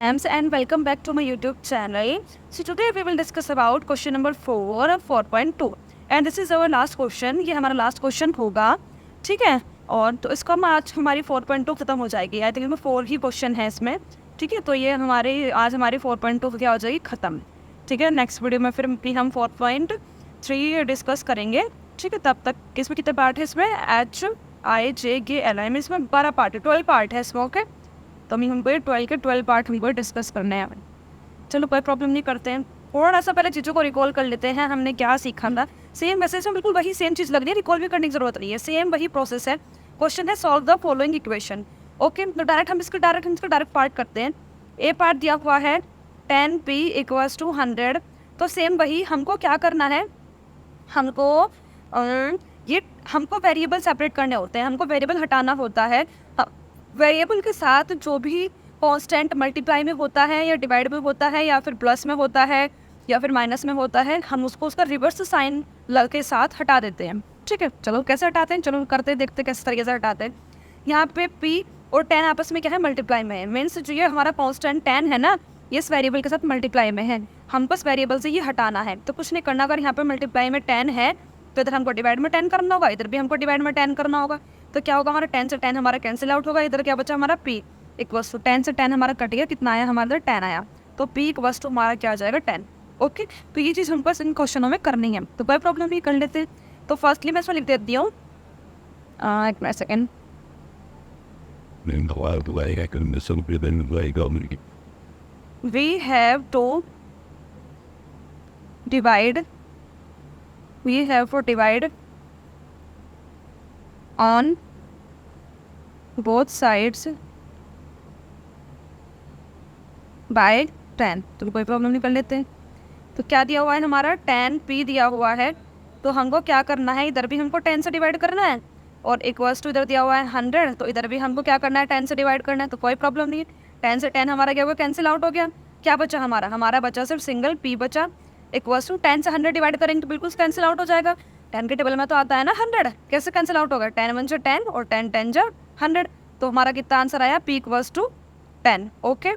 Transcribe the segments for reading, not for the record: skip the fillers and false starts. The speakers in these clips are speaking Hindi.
And welcome back to my YouTube channel. So today we will discuss about question number 4 of 4.2 and this is our last question. ये हमारा लास्ट क्वेश्चन होगा, ठीक है। और तो इसको हम आज हमारी 4.2 खत्म हो जाएगी। आई थिंक इसमें 4 ही क्वेश्चन है इसमें, ठीक है। तो ये आज हमारी 4.2 क्या हो जाएगी, ख़त्म, ठीक है। नेक्स्ट वीडियो में फिर भी हम 4.3 डिस्कस करेंगे, ठीक है। तब तक इसमें कितने पार्ट है, इसमें HIJKLI में इसमें 12 पार्ट है, 12 पार्ट है इसमें, ओके। तो हमको 12 पार्ट हमको डिस्कस करने हैं। चलो कोई प्रॉब्लम नहीं, करते हैं। थोड़ा सा पहले चीज़ों को रिकॉल कर लेते हैं, हमने क्या सीखा था। सेम मैसेज में बिल्कुल वही सेम चीज़ लग रही है, रिकॉल भी करने की जरूरत नहीं है, सेम वही प्रोसेस है। क्वेश्चन है solve the following equation, okay. तो डायरेक्ट हम इसको डायरेक्ट पार्ट करते हैं। ए पार्ट दिया हुआ है 10p = 100। तो सेम वही हमको क्या करना है, हमको वेरिएबल सेपरेट करने होते हैं, हमको वेरिएबल हटाना होता है। वेरिएबल के साथ जो भी कांस्टेंट मल्टीप्लाई में होता है या डिवाइड में होता है या फिर प्लस में होता है या फिर माइनस में होता है, हम उसका रिवर्स साइन के साथ हटा देते हैं, ठीक है। चलो कैसे हटाते हैं, चलो करते देखते कैसे तरीके से हटाते हैं। यहाँ पे p और 10 आपस में क्या है, मल्टीप्लाई में है। मीन्स जो ये हमारा कांस्टेंट 10 है ना, ये इस वेरिएबल के साथ मल्टीप्लाई में है, हम बस वेरिएबल से ये हटाना है। तो कुछ नहीं करना, अगर यहाँ पे मल्टीप्लाई में 10 है तो इधर हमको डिवाइड में 10 करना होगा, इधर भी हमको डिवाइड में 10 करना होगा। तो क्या होगा, हमारा 10 से 10 हमारा कैंसिल आउट होगा। इधर क्या बचा हमारा p = 10 से 10 हमारा कट गया, कितना आया हमारा इधर 10 आया। तो p = हमारा क्या आ जाएगा 10, ओके। तो ये चीज़ हमको इन क्वेश्चनों में करनी है, तो कोई प्रॉब्लम नहीं, कर लेते हैं। तो फर्स्टली मैं इसमें लिख देती हूँ, एक minute second. We have to divide on both sides by 10। तो कोई प्रॉब्लम नहीं, कर लेते हैं। तो क्या दिया हुआ है हमारा 10p दिया हुआ है, तो हमको क्या करना है, इधर भी हमको 10 से डिवाइड करना है और इक्वल्स टू इधर दिया हुआ है 100, तो इधर भी हमको क्या करना है, 10 से डिवाइड करना है। तो कोई प्रॉब्लम नहीं है, 10 से 10 हमारा क्या हुआ, कैंसिल आउट हो गया। क्या बचा हमारा बचा सिर्फ सिंगल p बचा। इक्वल्स टू 10 से 100 डिवाइड करेंगे तो बिल्कुल कैंसिल आउट हो जाएगा। 10 के टेबल में तो आता है ना 100, कैसे कैंसिल आउट होगा, 10 1 × 10 और 10 10 × 100। तो हमारा कितना आंसर आया, p = 10, ओके।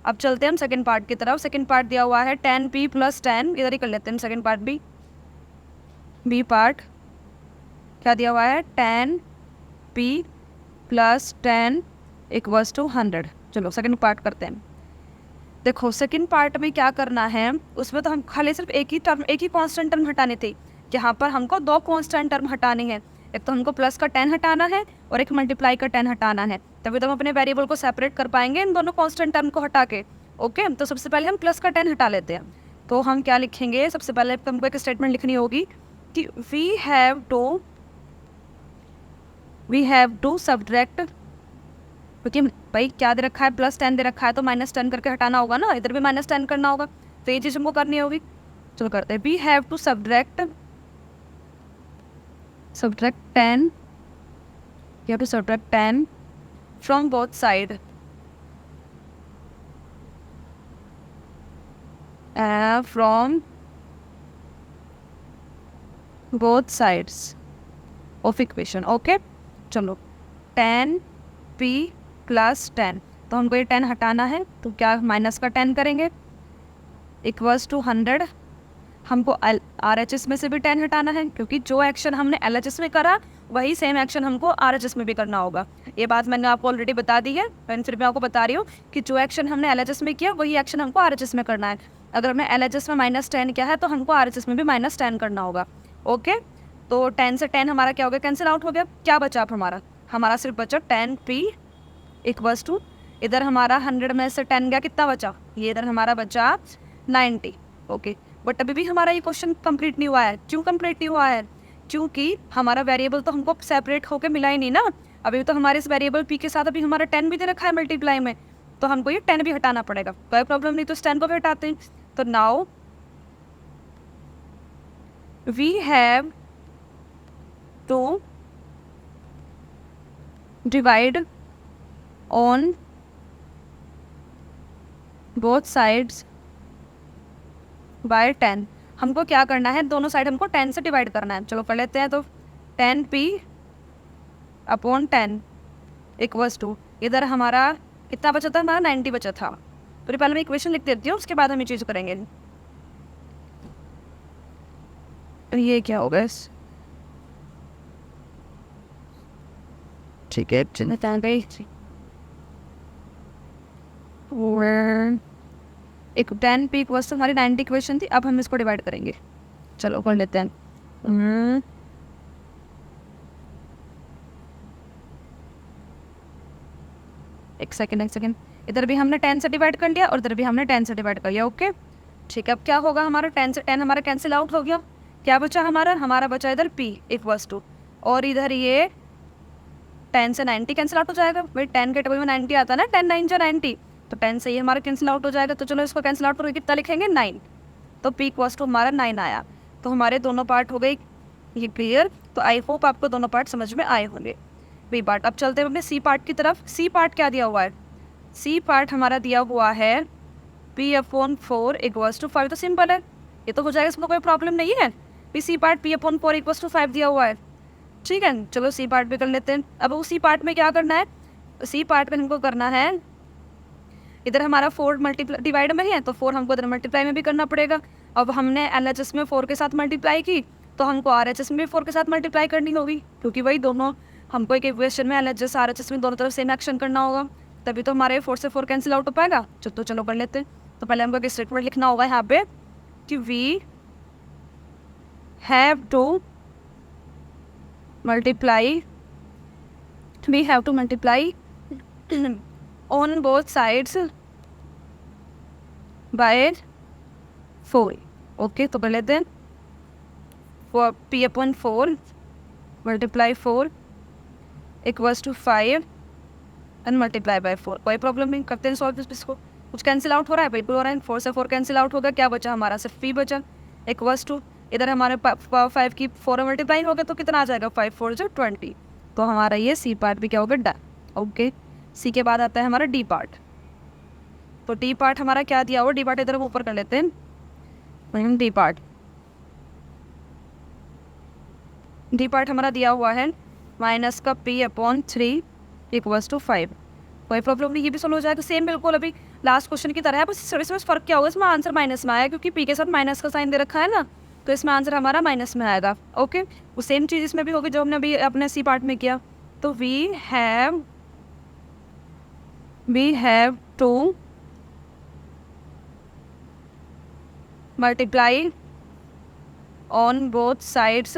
अब चलते हैं हम सेकंड पार्ट की तरफ। सेकंड पार्ट दिया हुआ है 10p + 10, इधर ही कर लेते हैं सेकंड पार्ट भी। बी पार्ट क्या दिया हुआ है, 10p + 10 = 100। चलो सेकंड पार्ट करते हैं। देखो सेकंड पार्ट में क्या करना है, उसमें तो हम खाली सिर्फ एक ही कांस्टेंट टर्म हटाने थे। यहाँ पर हमको 2 कांस्टेंट टर्म हटाने हैं, एक तो हमको प्लस का 10 हटाना है और एक मल्टीप्लाई का 10 हटाना है। तभी तो हम अपने वेरिएबल को सेपरेट कर पाएंगे इन दोनों कांस्टेंट टर्म को हटा के, ओके। तो सबसे पहले हम प्लस का 10 हटा लेते हैं। तो हम क्या लिखेंगे, सबसे पहले हमको एक स्टेटमेंट लिखनी होगी कि वी हैव टू सब्ट्रैक्ट, क्योंकि भाई क्या दे रखा है, +10 दे रखा है, तो -10 करके हटाना होगा ना, इधर भी -10 करना होगा। तो ये चीज़ हमको करनी होगी। चलो करते हैं, we have to subtract 10, you have to subtract 10 from both side, from both sides of equation, okay। चलो 10p + 10, तो हमको ये 10 हटाना है, तो क्या माइनस का 10 करेंगे, इक्वल्स टू 100। हमको RHS में से भी 10 हटाना है, क्योंकि जो एक्शन हमने LHS में करा वही सेम एक्शन हमको RHS में भी करना होगा। ये बात मैंने आपको ऑलरेडी बता दी है, मैं फिर भी आपको बता रही हूँ कि जो एक्शन हमने LHS में किया वही एक्शन हमको RHS में करना है। अगर हमने LHS में -10 किया है तो हमको RHS में भी -10 करना होगा, ओके। तो 10 से 10 हमारा क्या हो गया, कैंसिल आउट हो गया। क्या बचा अब हमारा सिर्फ बचा 10p = इधर हमारा 100 में से 10 गया, कितना बचा, ये इधर हमारा बचा 90, ओके। बट अभी भी हमारा ये क्वेश्चन कंप्लीट नहीं हुआ है। क्यों कंप्लीट नहीं हुआ है, क्योंकि हमारा वेरिएबल तो हमको सेपरेट होकर मिला ही नहीं ना। अभी तो हमारे इस वेरिएबल p के साथ अभी हमारा 10 भी दे रखा है मल्टीप्लाई में, तो हमको ये 10 भी हटाना पड़ेगा। कोई प्रॉब्लम नहीं, तो इस 10 को भी हटाते हैं। तो now we have to divide on both sides by 10। हमको क्या करना है, दोनों साइड हमको 10 से डिवाइड करना है। चलो कर लेते हैं। तो 10p / 10 = इधर हमारा कितना बचा था, हमारा 90 बचा था, तो पहले मैं इक्वेशन लिख देती हूँ, उसके बाद हम ये चीज़ करेंगे। ये क्या होगा ठीक है, एक 10p इक्वल्स हमारी 90 इक्वेशन थी, अब हम इसको डिवाइड करेंगे। चलो कर लेते हैं। एक सेकेंड, इधर भी हमने 10 से डिवाइड कर लिया और इधर भी हमने 10 से डिवाइड कर लिया। ओके ठीक है, अब क्या होगा हमारा 10 से 10 हमारा कैंसिल आउट हो गया। क्या बचा हमारा बचा इधर p इक्वल्स टू, और इधर ये 10 से 90 कैंसिल आउट हो जाएगा। भाई 10 के टेबल में 90 आता है ना, 10 9 90, तो 10 से ये हमारा कैंसिल आउट हो जाएगा। तो चलो इसको कैंसिल आउट करके कितना लिखेंगे 9, तो p इक्वल्स टू हमारा 9 आया। तो हमारे दोनों पार्ट हो गए ये क्लियर। तो आई होप आपको दोनों पार्ट समझ में आए होंगे। बी पार्ट, अब चलते हैं अपने सी पार्ट की तरफ। सी पार्ट क्या दिया हुआ है? सी पार्ट हमारा दिया हुआ है p/4 इक्वल्स टू 5। तो सिंपल है, ये तो हो जाएगा, इसमें कोई प्रॉब्लम नहीं है। P C part p/4 equals to 5 दिया हुआ है। ठीक है, चलो सी पार्ट भी कर लेते हैं। अब उसी पार्ट में क्या करना है? सी पार्ट में हमको करना है, इधर हमारा 4 मल्टीप्लाई डिवाइड में है, तो 4 हमको इधर मल्टीप्लाई में भी करना पड़ेगा। अब हमने LHS में 4 के साथ मल्टीप्लाई की, तो हमको RHS में भी 4 के साथ मल्टीप्लाई करनी होगी, क्योंकि वही दोनों हमको एक इक्वेशन में LHS RHS में दोनों तरफ सेम एक्शन करना होगा, तभी तो हमारे 4 से 4 कैंसिल आउट हो पाएगा। तो चलो कर लेते हैं। तो पहले हमको एक स्टेटमेंट लिखना होगा यहाँ पे कि we have to multiply on both sides by 4। Okay, तो कर लेते हैं p/4 multiply 4 equals to 5 and multiply by 4। कोई प्रॉब्लम नहीं, करते हैं सॉल्व इसको। कुछ कैंसिल आउट हो रहा है? बिल्कुल हो रहा है। 4 से 4 कैंसिल आउट होगा, क्या बचा हमारा? सिर्फ p बचा इक्वल्स टू, इधर हमारे 5 की 4 मल्टीप्लाई हो गया, तो कितना आ जाएगा? 5 4 जो 20। तो हमारा ये सी पार्ट भी क्या होगा? डन। ओके, सी के बाद आता है हमारा डी पार्ट। तो डी पार्ट हमारा क्या दिया हुआ? डी पार्ट इधर हम ऊपर कर लेते हैं। डी पार्ट हमारा दिया हुआ है माइनस का p/3 इक्वल्स टू 5। कोई प्रॉब्लम नहीं, ये भी सोल्व हो जाएगा सेम बिल्कुल अभी लास्ट क्वेश्चन की तरह है। बस इसमें फ़र्क क्या होगा? इसमें आंसर माइनस में आया, क्योंकि p के साथ माइनस का साइन दे रखा है ना, तो इसमें आंसर हमारा माइनस में आएगा। ओके, वो सेम चीज़ इसमें भी होगी जो हमने अभी अपने सी पार्ट में किया। तो we have to multiply on both sides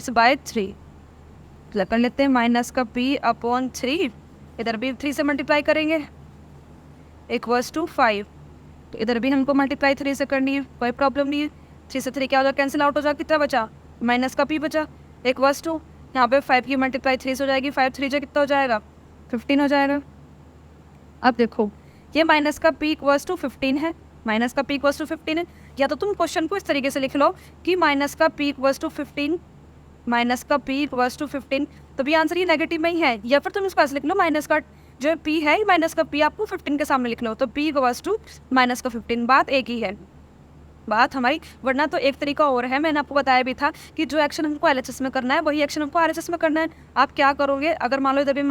by 3। कर लेते हैं माइनस का p/3, इधर भी 3 से मल्टीप्लाई करेंगे इक्वल्स टू 5। तो इधर भी हमको मल्टीप्लाई 3 से करनी है, कोई प्रॉब्लम नहीं है। 3 से 3 क्या हो जाएगा? कैंसिल आउट हो जाएगा। कितना बचा? माइनस का p बचा इक्वल्स टू, यहाँ पे 5 की मल्टीप्लाई 3 से हो जाएगी। 5 3 जो कितना हो जाएगा? 15 हो जाएगा। अब देखो, ये माइनस का p इक्वल्स टू 15 है, माइनस का p इक्वल्स टू 15 है। या तो तुम क्वेश्चन को इस तरीके से लिख लो कि माइनस का p इक्वल्स टू 15, तो भी आंसर ये नेगेटिव में ही है। या फिर तुम इसको ऐसे लिख लो, माइनस का जो p है, माइनस का p आपको 15 के सामने लिख लो, तो p इक्वल्स टू माइनस का 15। बात एक ही है बात हमारी। वरना तो एक तरीका और है, मैंने आपको बताया भी था कि जो एक्शन हमको LHS में करना है वही एक्शन हमको RHS में करना है। आप क्या करोगे? अगर मान लो इधर भी इधर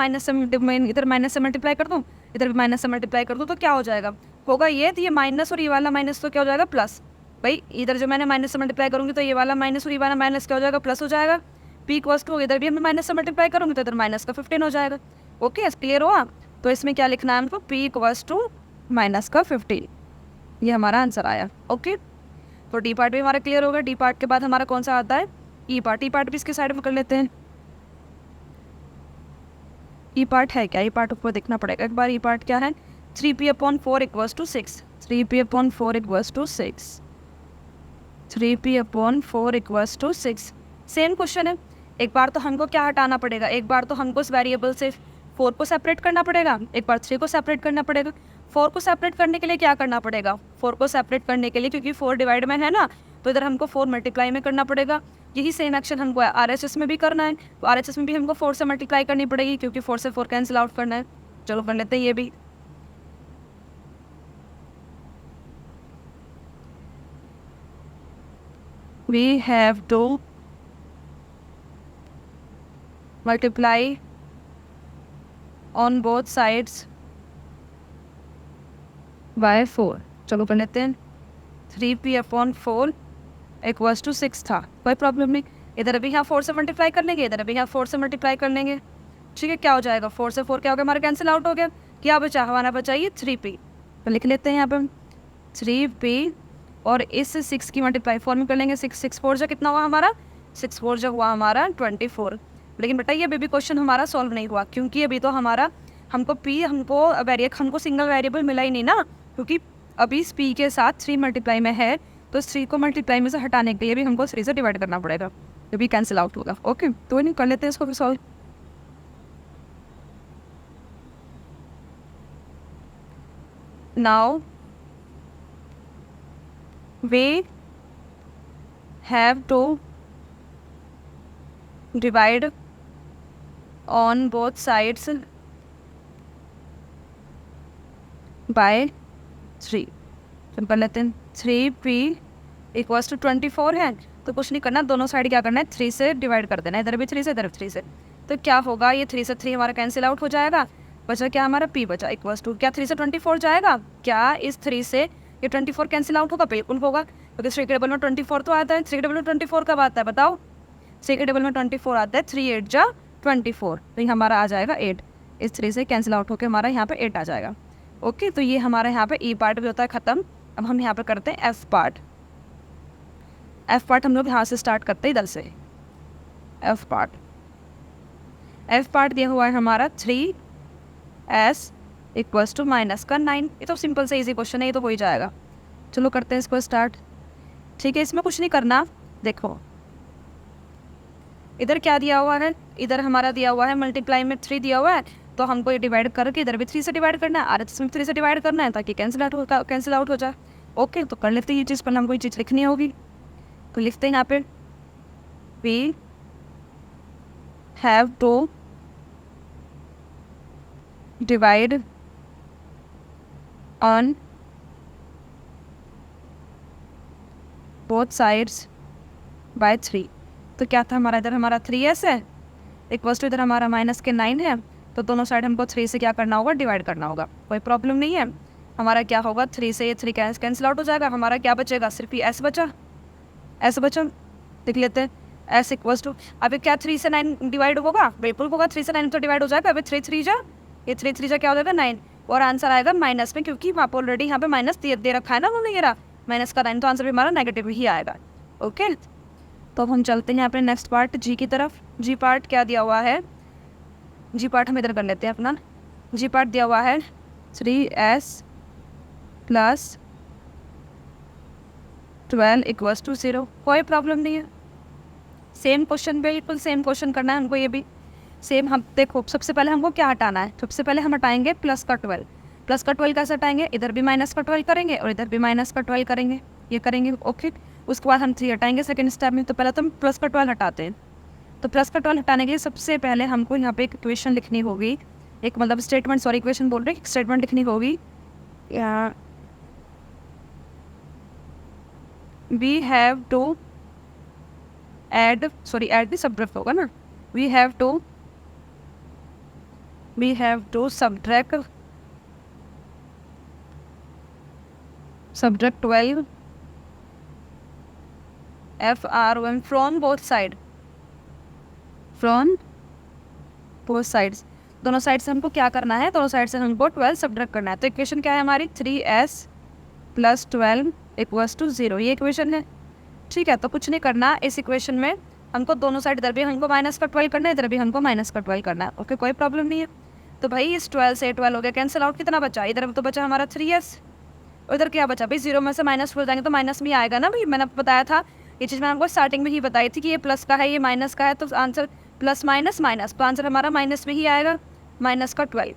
माइनस से मल्टीप्लाई कर दूँ, इधर भी माइनस से मल्टीप्लाई कर दूँ, तो क्या हो जाएगा? होगा ये, तो ये माइनस और ये वाला माइनस तो क्या हो जाएगा? प्लस। भाई इधर जो मैंने माइनस से मल्टीप्लाई करूँगी, तो ये वाला माइनस और ये वाला माइनस क्या हो जाएगा? प्लस हो जाएगा। p इक्वल्स टू, इधर भी हम माइनस से मल्टीप्लाई करूँगी, तो इधर माइनस का 15 हो जाएगा। ओके, क्लियर हुआ? तो इसमें क्या लिखना है हमको? p इक्वल्स टू माइनस का 15, ये हमारा आंसर आया। ओके, तो डी पार्ट भी हमारा क्लियर होगा। डी पार्ट के बाद हमारा कौन सा आता है? ई पार्ट। ई पार्ट भी इसके साइड में कर लेते हैं। ई पार्ट है क्या? ई पार्ट ऊपर देखना पड़ेगा एक बार। ई पार्ट क्या है? 3p/4 equals to 6। 3p/4 equals to 6। 3p/4 equals to 6। Same question है। एक बार तो हमको क्या हटाना पड़ेगा? एक बार तो हमको इस वेरिएबल से 4 को सेपरेट करना पड़ेगा, एक बार 3 को सेपरेट करना पड़ेगा। 4 को सेपरेट करने के लिए क्या करना पड़ेगा? 4 को सेपरेट करने के लिए, क्योंकि 4 डिवाइड में है ना, तो इधर हमको 4 मल्टीप्लाई में करना पड़ेगा। यही सेम एक्शन हमको RHS में भी करना है, तो RHS में भी हमको 4 से मल्टीप्लाई करनी पड़ेगी, क्योंकि 4 से 4 कैंसिल आउट करना है। चलो कर लेते हैं ये भी। We have to multiply on both sides by 4। चलो कर लेते हैं। 3p/4 इक्वल्स टू 6 था, कोई प्रॉब्लम नहीं। इधर भी यहाँ 4 से मल्टीप्लाई कर लेंगे, इधर भी यहाँ 4 से मल्टीप्लाई कर लेंगे। ठीक है, क्या हो जाएगा, 4 से 4 क्या हो गया हमारा, कैंसिल आउट हो गया। क्या बचा हमारा, बचा ये 3p। तो लिख लेते हैं यहाँ पे हम 3p और इस 6 की मल्टीप्लाई 4 में कर लेंगे। 6 4 जो कितना हुआ हमारा, 6 4 जो हुआ हमारा 24। लेकिन बेटा ये बेबी क्वेश्चन हमारा सॉल्व नहीं हुआ, क्योंकि अभी तो हमारा हमको हमको सिंगल वेरिएबल मिला ही नहीं ना, क्योंकि अभी इस p के साथ 3 मल्टीप्लाई में है, तो 3 को मल्टीप्लाई में से हटाने के लिए भी हमको 3 से डिवाइड करना पड़ेगा, जो भी कैंसिल आउट होगा। ओके, तो नहीं कर लेते हैं इसको फिर solve. Now we have to divide on both sides by 3। तो कर लेते हैं 3p इक्वल्स टू 24 है, तो कुछ नहीं करना, दोनों साइड क्या करना है, 3 से डिवाइड कर देना, इधर भी 3 से इधर भी 3 से। तो क्या होगा, ये 3 से 3 हमारा कैंसिल आउट हो जाएगा, बचा क्या हमारा p बचा इक्वल्स टू, क्या 3 से 24 जाएगा, क्या इस 3 से ये 24 कैंसिल आउट होगा, बिल्कुल होगा, क्योंकि 3 के डबल में 24 तो आता है। 3 के डबल में 24 कब आता है बताओ, 3 के डबल में 24 आता है, 3 8 जा 24, तो ये हमारा आ जाएगा 8। इस 3 से कैंसिल आउट होकर हमारा यहाँ पे 8 आ जाएगा। ओके, तो ये हमारा यहाँ पे ई पार्ट भी होता है ख़त्म। अब हम यहाँ पे करते हैं एफ पार्ट। एफ पार्ट हम लोग यहाँ से स्टार्ट करते हैं, इधर से एफ पार्ट। एफ पार्ट दिया हुआ है हमारा 3s इक्वल्स टू माइनस का 9। ये तो सिंपल से इजी क्वेश्चन है, ये तो हो ही जाएगा। चलो करते हैं इसको स्टार्ट। ठीक है, इसमें कुछ नहीं करना, देखो इधर क्या दिया हुआ है, इधर हमारा दिया हुआ है मल्टीप्लाई में 3 दिया हुआ है, तो हमको ये डिवाइड करके इधर भी 3 से डिवाइड करना है, आर में 3 से डिवाइड करना है, ताकि कैंसिल आउट हो जाए। ओके, तो कर लेते हैं ये चीज़, पहले हमको ये चीज़ लिखनी होगी, तो लिखते हैं यहाँ पे we have to divide on both sides by 3। तो क्या था हमारा, इधर हमारा 3s है इक्वल्स टू इधर हमारा माइनस के 9 है, तो दोनों साइड हमको 3 से क्या करना होगा, डिवाइड करना होगा, कोई प्रॉब्लम नहीं है। हमारा क्या होगा, 3 से ये 3 कैंसिल आउट हो जाएगा, हमारा क्या बचेगा, सिर्फ ये s बचा, s बचा, लिख लेते हैं s इक्वल्स टू, अभी क्या 3 से 9 डिवाइड होगा, बिल्कुल होगा, 3 से 9 तो डिवाइड हो जाएगा। अभी 3 3 जा, ये 3 3 जा क्या हो जाएगा 9, और आंसर आएगा माइनस में, क्योंकि आप ऑलरेडी यहाँ पे माइनस दे रखा है ना उन्होंने, ये रहा माइनस का 9, तो आंसर भी हमारा नेगेटिव ही आएगा। ओके, तो अब हम चलते हैं अपने नेक्स्ट पार्ट जी की तरफ। जी पार्ट क्या दिया हुआ है, जी पार्ट हम इधर कर लेते हैं अपना। जी पार्ट दिया हुआ है 3s प्लस 12 इक्वल्स टू 0, कोई प्रॉब्लम नहीं है। सेम क्वेश्चन, बिल्कुल सेम क्वेश्चन करना है हमको, ये भी सेम। हम देखो सबसे पहले हमको क्या हटाना है, सबसे पहले हम हटाएंगे प्लस का 12। प्लस का 12 कैसे हटाएंगे, इधर भी माइनस का 12 करेंगे और इधर भी माइनस का 12 करेंगे, ये करेंगे। ओके, उसके बाद हम 3 हटाएंगे सेकंड स्टेप में। तो पहले तो हम प्लस का 12 हटाते हैं। तो प्लस का 12 हटाने के लिए सबसे पहले हमको यहाँ पे एक इक्वेशन लिखनी होगी, एक मतलब स्टेटमेंट, सॉरी इक्वेशन बोल रहे हैं, स्टेटमेंट लिखनी होगी। वी हैव टू ऐड भी सब्ट्रैक्ट होगा ना, we have to subtract 12 FR1 from both sides. दोनों साइड से हमको क्या करना है, दोनों साइड से हमको 12 सब्ट्रैक्ट करना है। तो इक्वेशन क्या है हमारी, 3s प्लस 12 इक्वल्स टू 0, ये इक्वेशन है। ठीक है, तो कुछ नहीं करना, इस इक्वेशन में हमको दोनों साइड, इधर भी हमको माइनस का 12 करना है, इधर भी हमको माइनस का 12 करना है। ओके, कोई प्रॉब्लम नहीं है। तो भाई इस 12 से 12 हो गया कैंसिल आउट, कितना बचा, इधर तो बचा हमारा 3s, उधर क्या बचा भाई, 0 में से माइनस हो जाएंगे तो माइनस में आएगा ना भाई, मैंने आपको बताया था ये चीज़, मैंने आपको स्टार्टिंग में ही बताई थी कि ये प्लस का है ये माइनस का है, तो आंसर प्लस माइनस माइनस, तो आंसर हमारा माइनस में ही आएगा, माइनस का 12।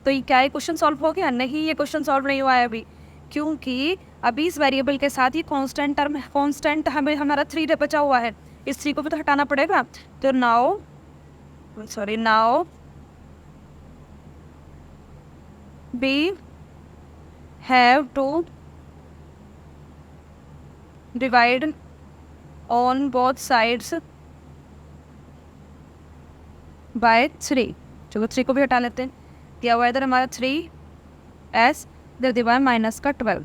तो ये क्या है, क्वेश्चन सॉल्व हो गया, नहीं ये क्वेश्चन सॉल्व नहीं हुआ है अभी, क्योंकि अभी इस वेरिएबल के साथ ये कांस्टेंट हमें हमारा 3 बचा हुआ है, इस 3 को भी तो हटाना पड़ेगा। तो now we have to divide on both sides by 3। चलो 3 को भी हटा लेते हैं, दिया हुआ है इधर हमारा 3s इधर दिया हुआ है माइनस का 12,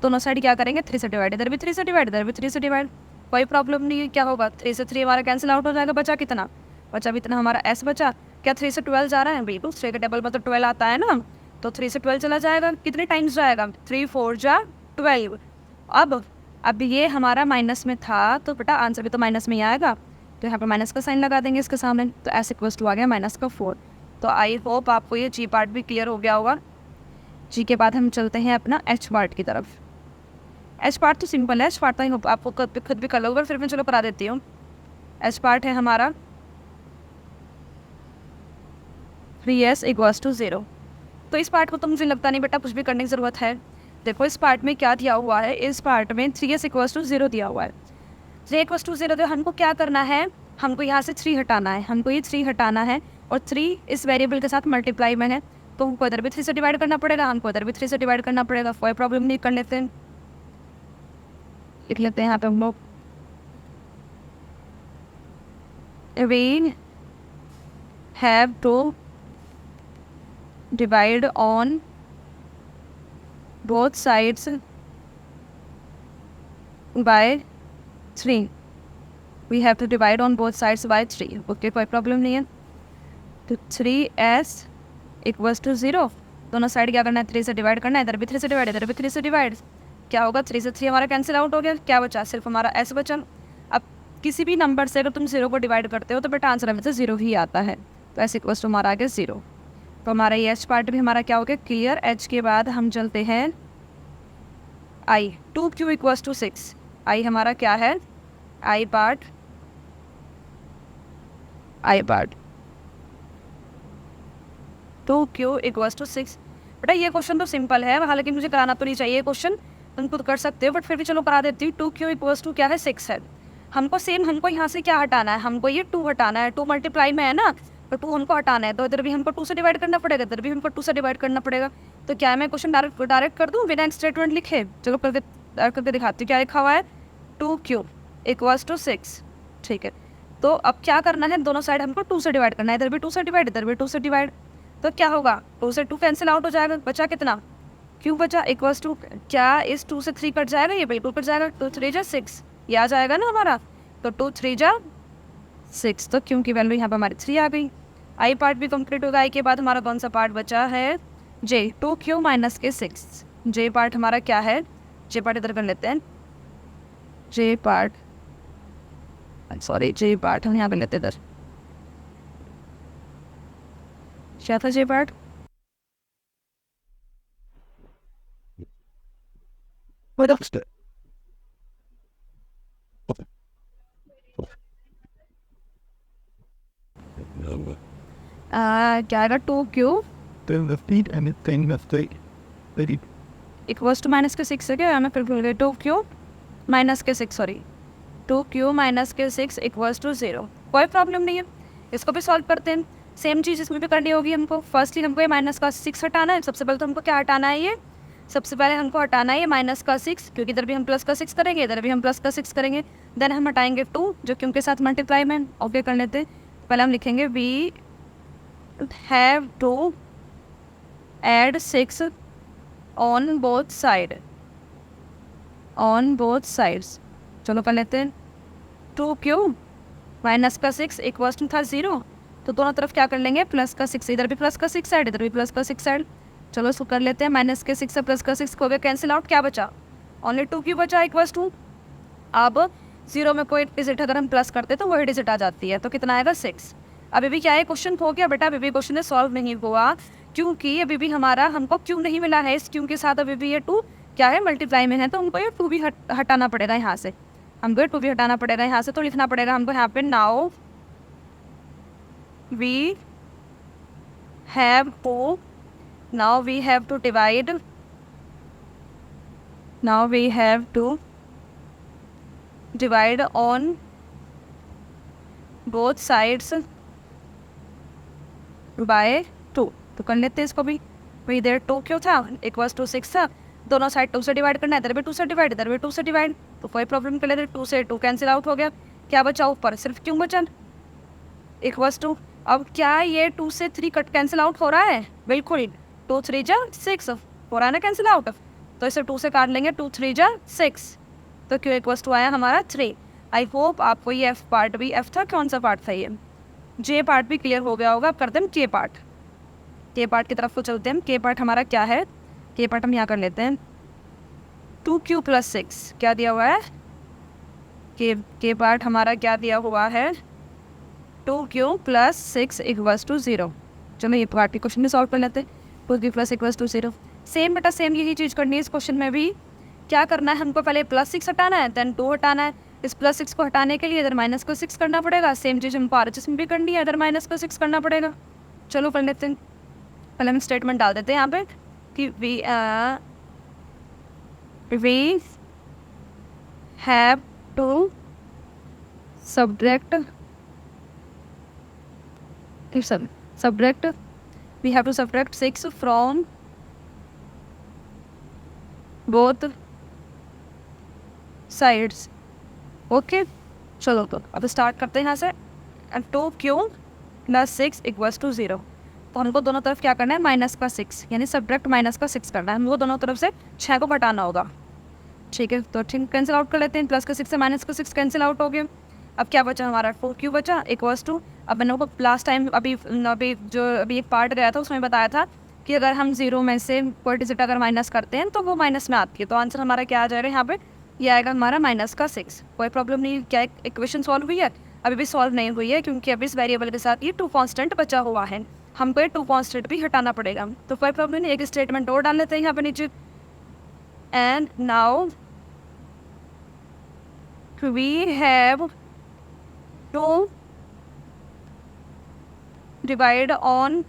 दोनों साइड क्या करेंगे 3 से डिवाइड, इधर भी 3 से डिवाइड, इधर भी 3 से डिवाइड, कोई प्रॉब्लम नहीं है। क्या होगा 3 से 3 हमारा कैंसिल आउट हो जाएगा, बचा कितना, बचा भी इतना हमारा एस बचा। क्या 3 से 12 जा रहा है, बिल्कुल 3 के टेबल में तो 12 आता है ना, तो 3 से 12 चला जाएगा, कितने टाइम्स जाएगा 3 4 जा 12। अब ये हमारा माइनस में था तो बेटा आंसर भी तो माइनस में ही आएगा, तो यहाँ पर माइनस का साइन लगा देंगे इसके सामने, तो एस इक्वल्स टू आ गया माइनस का 4। तो आई होप आपको ये जी पार्ट भी क्लियर हो गया होगा। जी के बाद हम चलते हैं अपना एच पार्ट की तरफ। एच पार्ट तो सिंपल है, एच पार्ट तो आपको खुद भी कर लोगे, फिर मैं चलो करा देती हूँ। एच पार्ट है हमारा 3s इक्वल्स टू 0। तो इस पार्ट को तो मुझे लगता नहीं बेटा कुछ भी करने की ज़रूरत है। देखो इस पार्ट में क्या दिया हुआ है, इस पार्ट में 3s इक्वल्स टू 0 दिया हुआ है। 3 इक्वल्स टू 0 तो हमको क्या करना है, हमको यहाँ से 3 हटाना है, हमको ये 3 हटाना है, और 3 इस वेरिएबल के साथ मल्टीप्लाई में है, तो हमको इधर भी 3 से डिवाइड करना पड़ेगा, हमको इधर भी 3 से डिवाइड करना पड़ेगा, कोई प्रॉब्लम नहीं, कर लेते हैं, लिख लेते हैं यहाँ पे हम लोग। We have to divide on both sides by 3. We have to divide on both sides by 3. Okay कोई प्रॉब्लम नहीं है। तो 3s इक्वल्स टू 0, दोनों साइड क्या करना है 3 से डिवाइड करना है, इधर भी 3 से डिवाइड, इधर भी 3 से डिवाइड, क्या होगा 3 से 3 हमारा कैंसिल आउट हो गया, क्या बचा सिर्फ हमारा s बचा। अब किसी भी नंबर से अगर तुम 0 को डिवाइड करते हो तो बेटा आंसर हमें से 0 ही आता है, तो s इक्वल्स टू हमारा आ गया 0। तो हमारा ये एच पार्ट भी हमारा क्या हो गया क्लियर। एच के बाद हम चलते हैं आई, 2q इक्वल्स टू 6। आई हमारा क्या है, आई पार्ट 2q इक्वल्स टू 6। बेटा ये क्वेश्चन तो सिंपल है, हालांकि मुझे कराना तो नहीं चाहिए क्वेश्चन, तुम खुद कर सकते हो, बट फिर भी चलो करा देती हूँ। 2q इक्वल्स टू क्या है 6 है। हमको यहाँ से क्या हटाना है, हमको ये 2 हटाना है, 2 मल्टीप्लाई में है ना, तो 2 हमको हटाना है, तो इधर भी हमको 2 से डिवाइड करना पड़ेगा, इधर भी हमको 2 से डिवाइड करना पड़ेगा। तो क्या मैं क्वेश्चन डायरेक्ट कर दूँ बिना स्टेटमेंट लिखे, चलो करके दिखाती हूँ। क्या लिखा हुआ है 2q इक्वल्स टू 6, ठीक है। तो अब क्या करना है, दोनों साइड हमको 2 से डिवाइड करना है, इधर भी 2 से डिवाइड, इधर भी 2 से डिवाइड, तो क्या होगा 2 से 2 कैंसिल आउट हो जाएगा, बचा कितना q बचा इक्वल्स टू, क्या इस 2 से 3 कट जाएगा, ये भाई 2 कट जाएगा, 2 3 जा 6, ये आ जाएगा ना हमारा, तो 2 3 जा 6, तो q की वैल्यू यहाँ पर हमारी 3 आ गई। आई पार्ट भी कंप्लीट होगा। आई के बाद हमारा कौन सा पार्ट बचा है, जे 2q माइनस के 6। जे पार्ट हमारा क्या है, जे पार्ट इधर कर लेते हैं, जे पार्ट हम यहाँ कर लेते हैं इधर, क्या था जे पार्ट, क्या आएगा 2q इक्वल्स टू माइनस के 6 है, क्या मैं फिर भूल गई, 2q माइनस के 6, सॉरी 2q माइनस के 6 इक्वल्स टू 0। कोई प्रॉब्लम नहीं है, इसको भी सॉल्व करते हैं। सेम चीज़ इसमें भी करनी होगी हमको। फर्स्टली हमको ये माइनस का 6 हटाना है, सबसे पहले तो हमको क्या हटाना है, ये सबसे पहले हमको हटाना है ये माइनस का 6, क्योंकि इधर भी हम प्लस का 6 करेंगे, इधर भी हम प्लस का 6 करेंगे। देन हम हटाएंगे 2 जो कि उनके साथ मल्टीप्लाई में, ओके कर लेते हैं। पहले हम लिखेंगे we have to add 6 on both sides, चलो कर लेते हैं। 2q माइनस का 6 इक्वल्स टू था 0, तो दोनों तरफ क्या कर लेंगे प्लस का 6, इधर भी प्लस का 6 साइड, इधर भी प्लस का 6 साइड, चलो इसको कर लेते हैं। माइनस के 6 से प्लस का 6 को गया कैंसिल आउट, क्या बचा ओनली 2q बचा इक्वल्स टू। अब 0 में कोई डिजिट अगर हम प्लस करते तो वही डिजिट आ जाती है, तो कितना आएगा 6। अभी भी क्या है क्वेश्चन हो गया बेटा, अभी भी क्वेश्चन सॉल्व नहीं हुआ, क्योंकि अभी भी हमारा हमको क्यों नहीं मिला है, इस क्यों के साथ अभी भी ये 2 क्या है मल्टीप्लाई में है, तो हमको ये 2 भी हटाना पड़ेगा यहाँ से, हमको ये 2 भी हटाना पड़ेगा यहाँ से। तो लिखना पड़ेगा हमको यहाँ पे now we have to divide on both sides by 2। तो कर लेते हैं इसको भी, वही देर 2 क्यों था इक्वल्स टू 6 था, दोनों साइड 2 से डिवाइड करना है, इधर भी 2 से डिवाइड, इधर भी 2 से डिवाइड, तो कोई प्रॉब्लम कर लेते। 2 से 2 कैंसिल आउट हो गया, क्या बचा ऊपर सिर्फ क्यों बचा इक्वल्स टू। अब क्या ये 2 से 3 कट कैंसिल आउट हो रहा है, बिल्कुल 2 3 जा 6, हो रहा है ना कैंसिल आउट। तो इसे 2 से काट लेंगे, 2 3 जा 6, तो क्यू इक्वल्स टू आया हमारा 3। आई होप आपको ये एफ पार्ट भी, एफ था कौन सा पार्ट था ये, जे पार्ट भी क्लियर हो गया होगा। अब करते हैं के पार्ट। के पार्ट की तरफ को चलते हैं। के पार्ट हमारा क्या है, के पार्ट हम यहाँ कर लेते हैं 2q + 6 क्या दिया हुआ है, के पार्ट हमारा क्या दिया हुआ है 2q + 6 = 0। चलो ये पार्ट के क्वेश्चन में सॉल्व कर लेते हैं। 2q + 6 = 0। सेम बेटा सेम यही चीज़ करनी है इस क्वेश्चन में भी। क्या करना है हमको, पहले +6 हटाना है, देन 2 हटाना है। इस +6 को हटाने के लिए इधर -6 करना पड़ेगा। सेम चीज़ हमको RHS में भी करनी है, इधर -6 करना पड़ेगा। चलो कर लेते हैं। पहले हम स्टेटमेंट डाल देते हैं यहाँ पे कि we have to subtract we have to subtract 6 from both sides। Okay चलो तो अब स्टार्ट करते हैं यहाँ से। 2q + 6 = 0। तो हमको दोनों तरफ क्या करना है, -6 यानी सब्ट्रैक्ट -6 करना है। हमको दोनों तरफ से 6 को घटाना होगा। ठीक है, तो ठीक कैंसिल आउट कर लेते हैं। +6 से -6 कैंसिल आउट हो गया। अब क्या बचा हमारा, 4q बचा = अब मैंने को लास्ट टाइम अभी एक पार्ट गया था उसमें बताया था कि अगर हम 0 में से कोई डिजिट अगर माइनस करते हैं तो वो माइनस में आती है। तो आंसर हमारा क्या आ जाएगा यहाँ पे, ये आएगा हमारा -6। कोई प्रॉब्लम नहीं, क्या इक्वेशन सॉल्व हुई है, अभी भी सॉल्व नहीं हुई है क्योंकि अभी इस वेरिएबल के साथ ये 2 कांस्टेंट बचा हुआ है। हमको ये 2 कांस्टेंट भी हटाना पड़ेगा। तो कोई प्रॉब्लम नहीं, एक स्टेटमेंट और डाल लेते हैं यहाँ पे नीचे। And now we have to divide on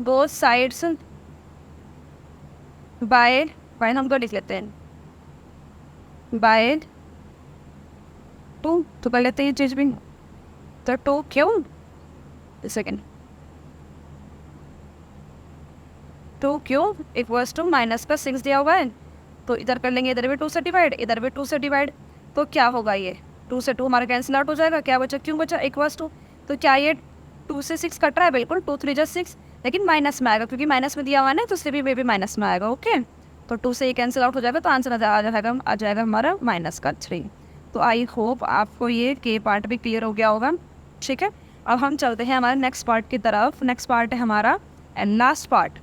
both sides by हम तो लिख लेते हैं बाय 2। तो कर लेते हैं ये चीज़ भी। तो 2 क्यों, सेकेंड 2 क्यों = -6 दिया हुआ है। तो इधर कर लेंगे, इधर भी 2 से डिवाइड, इधर भी 2 से डिवाइड। तो क्या होगा, ये 2 से 2 हमारा कैंसिल आउट हो जाएगा। क्या बचा, क्यों बचा = तो क्या ये 2 से 6 कट रहा है, बिल्कुल 2 3 जा 6, लेकिन माइनस में आएगा क्योंकि माइनस में दिया हुआ है ना, तो इसलिए भी माइनस में आएगा। ओके, तो 2 से ये कैंसिल आउट हो जाएगा, तो आंसर आ जाएगा हमारा -3। तो आई होप आपको ये के पार्ट भी क्लियर हो गया होगा। ठीक है, अब हम चलते हैं हमारे नेक्स्ट पार्ट की तरफ। नेक्स्ट पार्ट है हमारा and last part,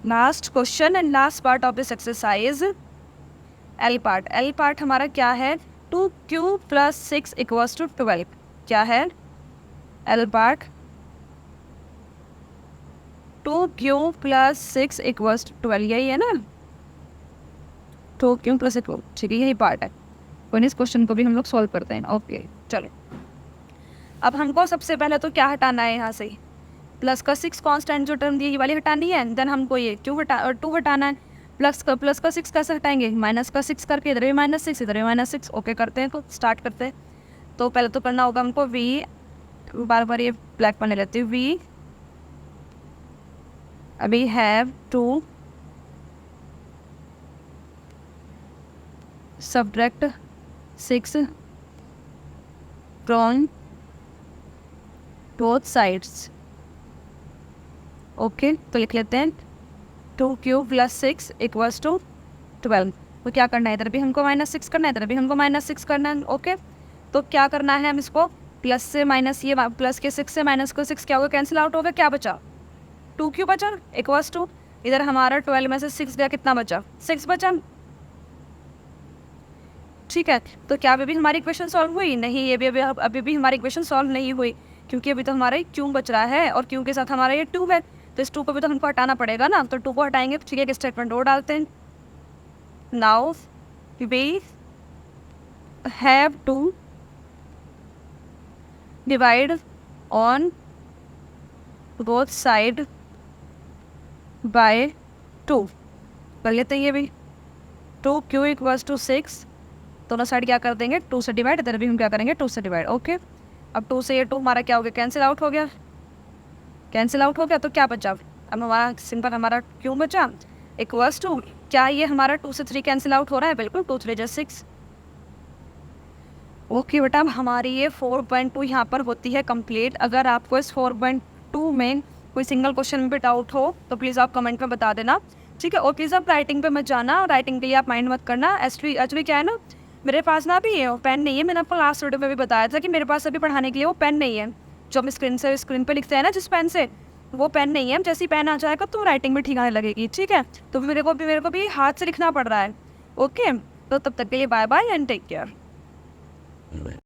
last question and last part of this exercise, L part. L part हमारा क्या है, 2q + 6 = 12। क्या है एल पार्ट, 2q + 6 = 12, यही है ना, 2q + 6, ठीक है, यही पार्ट है। और इस क्वेश्चन को भी हम लोग सॉल्व करते हैं। ओके चलो, अब हमको सबसे पहले तो क्या हटाना है यहाँ से, +6 कांस्टेंट जो टर्म दी ये वाली हटानी है। देन हमको ये 2 हटाना है। +6 कैसे हटाएंगे, -6 करके, इधर भी -6 इधर भी -6। ओके करते हैं, तो स्टार्ट करते हैं। तो पहले तो करना होगा हमको वी, बार बार ये ब्लैक बने रहती है, वी अभी have to subtract 6 from both sides. Okay, तो लिख लेते हैं 2q + 6 = 12। तो क्या करना है, इधर भी हमको -6 करना है, इधर भी हमको -6 करना है। ओके, तो क्या करना है, हम इसको प्लस से माइनस, ये प्लस के 6 से माइनस को 6 क्या होगा, कैंसिल आउट होगा। क्या बचा, 2q बचा = इधर हमारा 12 में से 6 गया, कितना बचा, 6 बचा। ठीक है, तो क्या अभी भी हमारी इक्वेशन सॉल्व हुई, नहीं, ये भी अभी भी हमारी इक्वेशन सॉल्व नहीं हुई क्योंकि अभी तो हमारा क्यू बच रहा है और क्यू के साथ हमारा ये 2 है। तो इस 2 को भी तो हमको हटाना पड़ेगा ना, तो 2 को हटाएंगे। ठीक है, एक स्टेटमेंट और डालते हैं। Now we have to divide on both side by 2। कर लेते हैं ये भी, 2q = 6, दोनों साइड क्या कर देंगे, 2 से डिवाइड, इधर भी हम क्या करेंगे 2 से डिवाइड। ओके, अब 2 से ये 2 हमारा क्या हो गया, कैंसिल आउट हो गया। कैंसिल आउट हो गया तो क्या बचा, अब हमारा सिंपल हमारा क्यों बचा = क्या ये हमारा 2 से 3 कैंसिल आउट हो रहा है, बिल्कुल 2 3 जा 6। ओके बेटा, अब हमारी ये 4.2 यहाँ पर होती है कंप्लीट। अगर आपको इस 4.2 में कोई सिंगल क्वेश्चन में भी डाउट हो तो प्लीज़ आप कमेंट में बता देना, ठीक है। और प्लीज़ आप राइटिंग पे मत जाना, राइटिंग के लिए आप माइंड मत करना। एक्चुअली क्या है ना, मेरे पास ना अभी पेन नहीं है। मैंने आपको लास्ट वीडियो में भी बताया था कि मेरे पास अभी पढ़ाने के लिए वो पेन नहीं है, जो हम स्क्रीन पे लिखते हैं ना जिस पेन से, वो पेन नहीं है। जैसे ही पेन आ जाएगा तो राइटिंग भी ठीक आने लगेगी, ठीक है। तो मेरे को भी हाथ से लिखना पड़ रहा है, ओके। तो तब तक के लिए bye bye and take care.